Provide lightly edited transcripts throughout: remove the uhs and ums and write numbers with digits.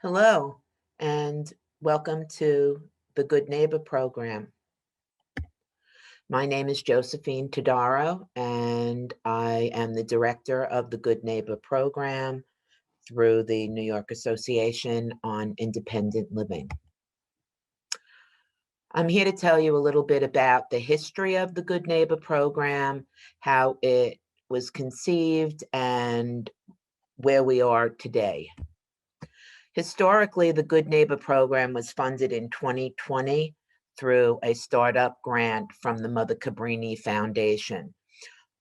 Hello, and welcome to the Good Neighbor program. My name is Josephine Todaro, and I am the director of the Good Neighbor program through the New York Association on Independent Living. I'm here to tell you a little bit about the history of the Good Neighbor program, how it was conceived, and where we are today. Historically, the Good Neighbor program was funded in 2020 through a startup grant from the Mother Cabrini Foundation.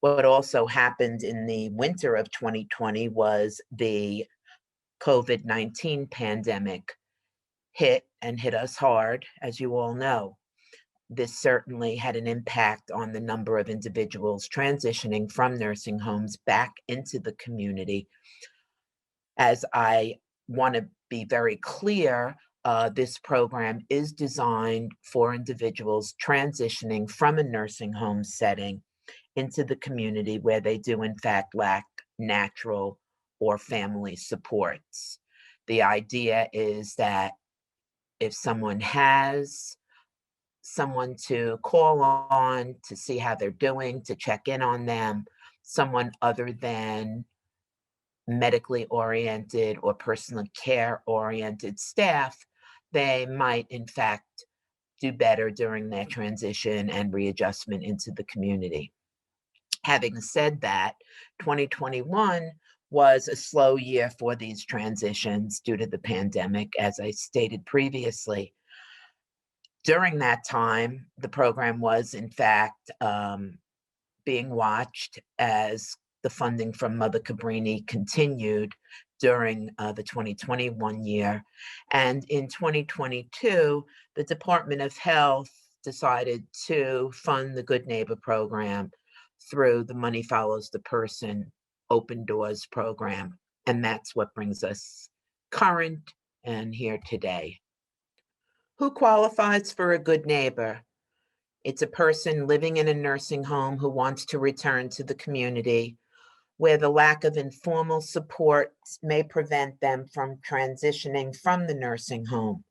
What also happened in the winter of 2020 was the COVID-19 pandemic hit us hard, as you all know. This certainly had an impact on the number of individuals transitioning from nursing homes back into the community. As I want to be very clear, this program is designed for individuals transitioning from a nursing home setting into the community where they do, in fact, lack natural or family supports. The idea is that if someone has someone to call on to see how they're doing, to check in on them, someone other than medically oriented or personal care oriented staff, they might in fact do better during their transition and readjustment into the community. Having said that, 2021 was a slow year for these transitions due to the pandemic, as I stated previously. During that time, the program was in fact being watched as the funding from Mother Cabrini continued during the 2021 year. And in 2022, the Department of Health decided to fund the Good Neighbor program through the Money Follows the Person Open Doors program. And that's what brings us current and here today. Who qualifies for a good neighbor? It's a person living in a nursing home who wants to return to the community, where the lack of informal support may prevent them from transitioning from the nursing home.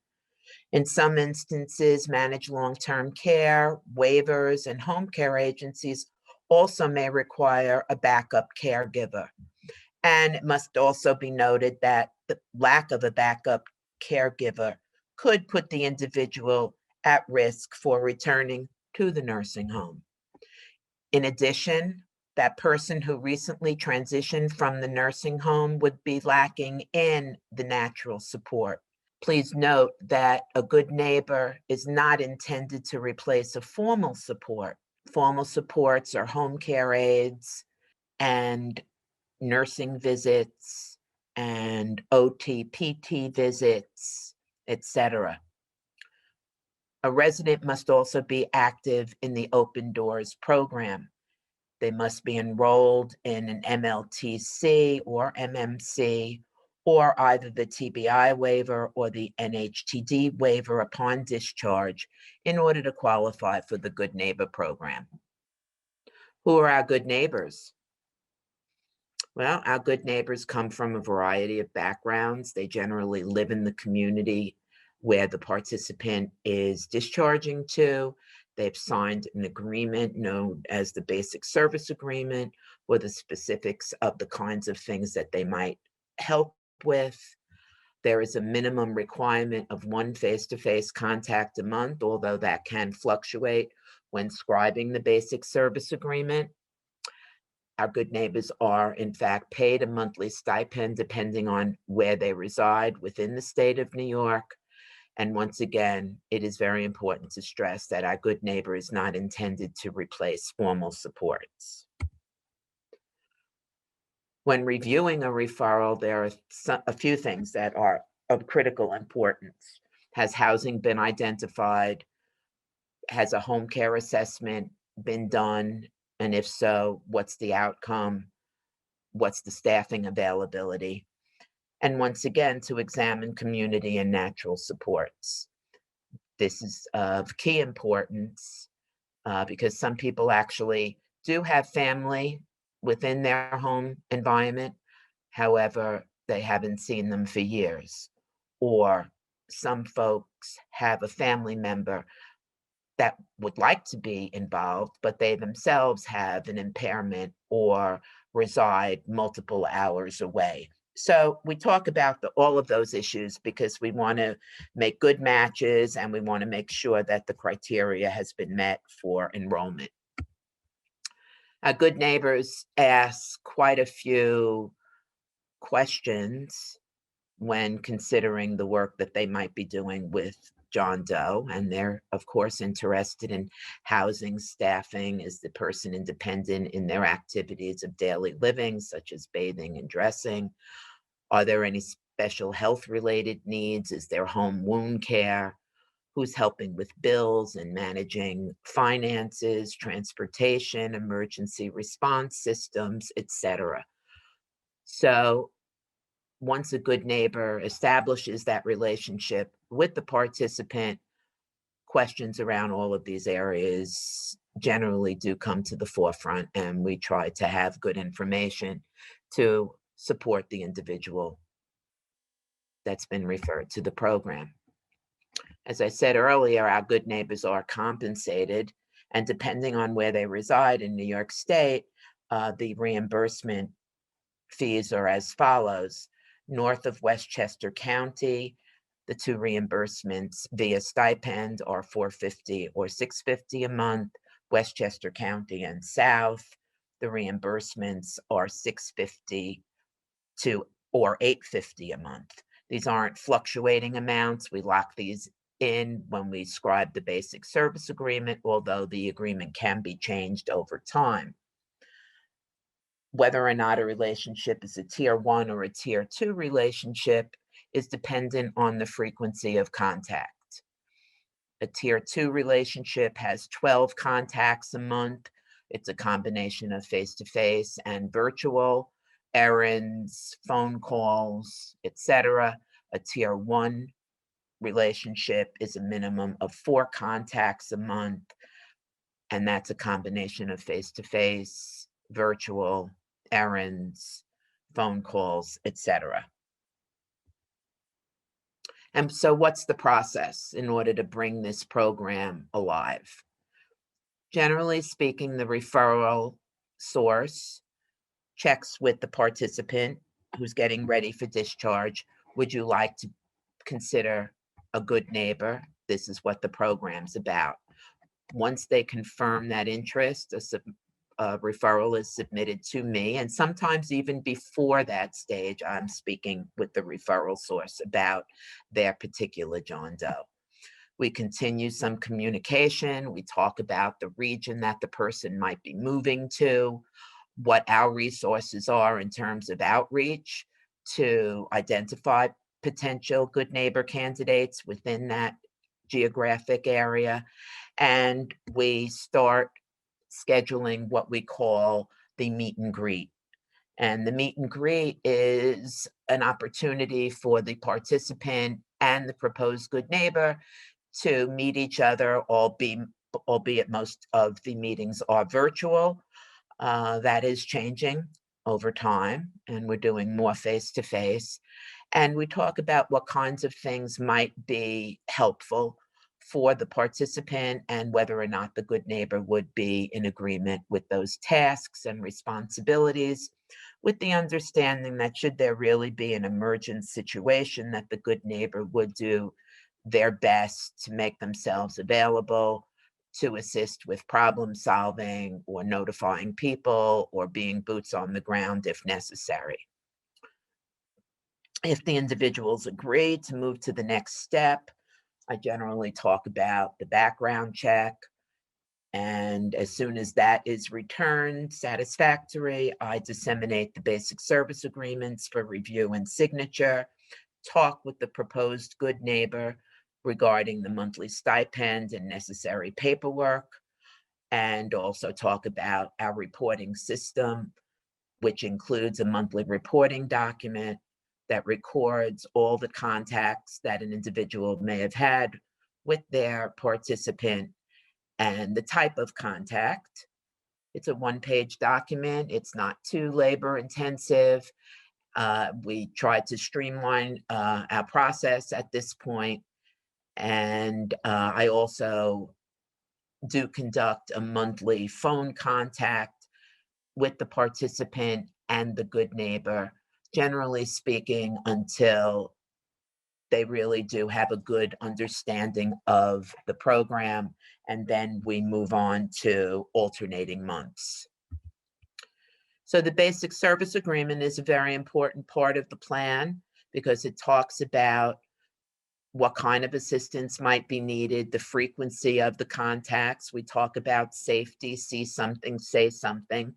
In some instances, managed long-term care, waivers, and home care agencies also may require a backup caregiver. And it must also be noted that the lack of a backup caregiver could put the individual at risk for returning to the nursing home. In addition, that person who recently transitioned from the nursing home would be lacking in the natural support. Please note that a good neighbor is not intended to replace a formal support. Formal supports are home care aides and nursing visits and OT, PT visits, etc. A resident must also be active in the Open Doors program. They must be enrolled in an MLTC or MMC, or either the TBI waiver or the NHTD waiver upon discharge in order to qualify for the Good Neighbor program. Who are our good neighbors? Well, our good neighbors come from a variety of backgrounds. They generally live in the community where the participant is discharging to. They've signed an agreement known as the Basic Service Agreement, or the specifics of the kinds of things that they might help with. There is a minimum requirement of one face-to-face contact a month, although that can fluctuate when scribing the Basic Service Agreement. Our good neighbors are, in fact, paid a monthly stipend depending on where they reside within the state of New York. And once again, it is very important to stress that our good neighbor is not intended to replace formal supports. When reviewing a referral, there are a few things that are of critical importance. Has housing been identified? Has a home care assessment been done? And if so, what's the outcome? What's the staffing availability? And once again, to examine community and natural supports. This is of key importance because some people actually do have family within their home environment. However, they haven't seen them for years. or some folks have a family member that would like to be involved, but they themselves have an impairment or reside multiple hours away. So we talk about all of those issues because we want to make good matches and we want to make sure that the criteria has been met for enrollment. Good neighbors ask quite a few questions when considering the work that they might be doing with John Doe. And they're, of course, interested in housing, staffing. Is the person independent in their activities of daily living, such as bathing and dressing? Are there any special health related needs? Is there home wound care? Who's helping with bills and managing finances, transportation, emergency response systems, etc. So once a good neighbor establishes that relationship with the participant, questions around all of these areas generally do come to the forefront, and we try to have good information to support the individual that's been referred to the program. As I said earlier, our good neighbors are compensated, and depending on where they reside in New York State, the reimbursement fees are as follows. North of Westchester County, the two reimbursements via stipend are $450 or $650 a month. Westchester County and South, the reimbursements are $650 to or $850 a month. These aren't fluctuating amounts. We lock these in when we scribe the basic service agreement, although the agreement can be changed over time. Whether or not a relationship is a tier 1 or a tier 2 relationship is dependent on the frequency of contact. A tier 2 relationship has 12 contacts a month. It's a combination of face-to-face and virtual, errands, phone calls, etc. A tier 1 relationship is a minimum of 4 contacts a month, and that's a combination of face-to-face, virtual, errands, phone calls, etc. And so what's the process in order to bring this program alive? Generally speaking, the referral source checks with the participant who's getting ready for discharge. Would you like to consider a good neighbor? This is what the program's about. Once they confirm that interest, a referral is submitted to me, and sometimes even before that stage, I'm speaking with the referral source about their particular John Doe. We continue some communication. We talk about the region that the person might be moving to, what our resources are in terms of outreach to identify potential good neighbor candidates within that geographic area. And we start scheduling what we call the meet and greet. And the meet and greet is an opportunity for the participant and the proposed good neighbor to meet each other, albeit most of the meetings are virtual. That is changing over time, and we're doing more face-to-face. And we talk about what kinds of things might be helpful for the participant and whether or not the good neighbor would be in agreement with those tasks and responsibilities, with the understanding that should there really be an emergent situation, that the good neighbor would do their best to make themselves available to assist with problem solving or notifying people or being boots on the ground if necessary. If the individuals agree to move to the next step, I generally talk about the background check. And as soon as that is returned satisfactory, I disseminate the basic service agreements for review and signature, talk with the proposed good neighbor regarding the monthly stipend and necessary paperwork, and also talk about our reporting system, which includes a monthly reporting document that records all the contacts that an individual may have had with their participant and the type of contact. It's a one-page document. It's not too labor intensive. We tried to streamline our process at this point, and I also do conduct a monthly phone contact with the participant and the good neighbor, generally speaking, until they really do have a good understanding of the program, and then we move on to alternating months. So the basic service agreement is a very important part of the plan because it talks about what kind of assistance might be needed, the frequency of the contacts. We talk about safety, see something, say something.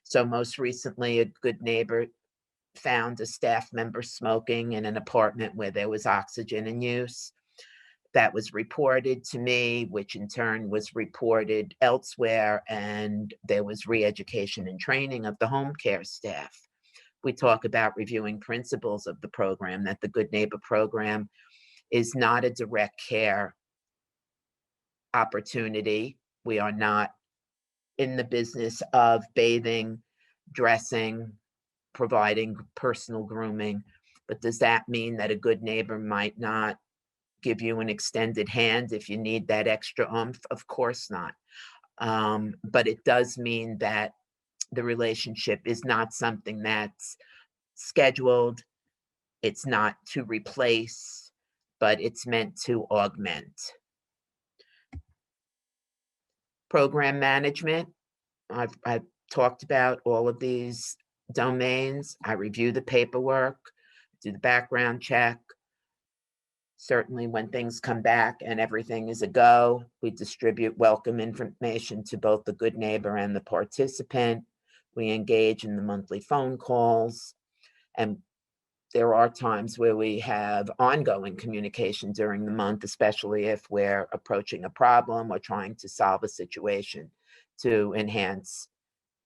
So most recently, a good neighbor found a staff member smoking in an apartment where there was oxygen in use. That was reported to me, which in turn was reported elsewhere, and there was re-education and training of the home care staff. We talk about reviewing principles of the program, that the Good Neighbor program is not a direct care opportunity. We are not in the business of bathing, dressing, providing personal grooming. But does that mean that a good neighbor might not give you an extended hand if you need that extra oomph? Of course not. But it does mean that the relationship is not something that's scheduled. It's not to replace, but it's meant to augment. Program management. I've talked about all of these domains. I review the paperwork, do the background check. Certainly when things come back and everything is a go, we distribute welcome information to both the good neighbor and the participant. We engage in the monthly phone calls, and there are times where we have ongoing communication during the month, especially if we're approaching a problem or trying to solve a situation to enhance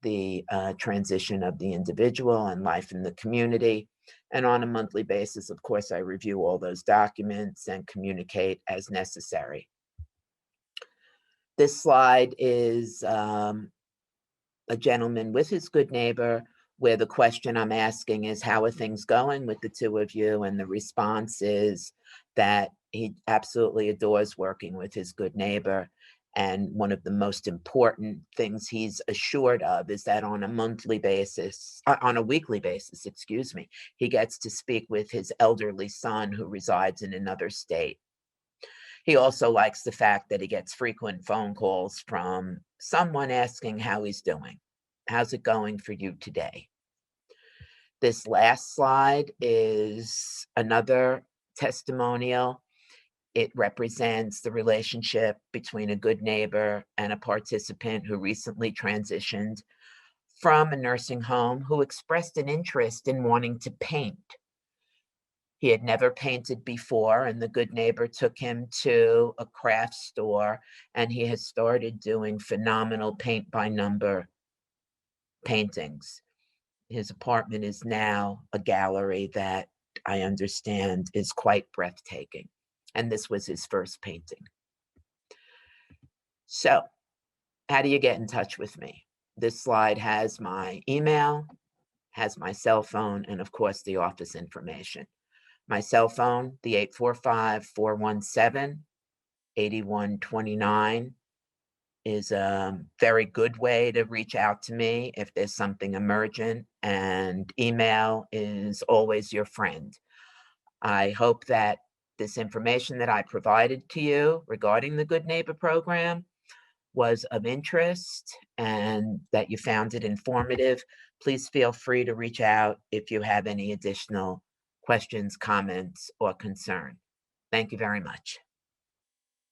the transition of the individual and life in the community. And on a monthly basis, of course, I review all those documents and communicate as necessary. This slide is a gentleman with his good neighbor, where the question I'm asking is, how are things going with the two of you? And the response is that he absolutely adores working with his good neighbor. And one of the most important things he's assured of is that on a weekly basis, excuse me, he gets to speak with his elderly son who resides in another state. He also likes the fact that he gets frequent phone calls from someone asking how he's doing. How's it going for you today? This last slide is another testimonial. It represents the relationship between a good neighbor and a participant who recently transitioned from a nursing home, who expressed an interest in wanting to paint. He had never painted before, and the good neighbor took him to a craft store, and he has started doing phenomenal paint by number paintings. His apartment is now a gallery that I understand is quite breathtaking. And this was his first painting. So, how do you get in touch with me? This slide has my email, has my cell phone, and of course, the office information. My cell phone, the 845-417-8129, is a very good way to reach out to me if there's something emergent, and email is always your friend. I hope that this information that I provided to you regarding the Good Neighbor program was of interest and that you found it informative. Please feel free to reach out if you have any additional questions, comments, or concern. Thank you very much.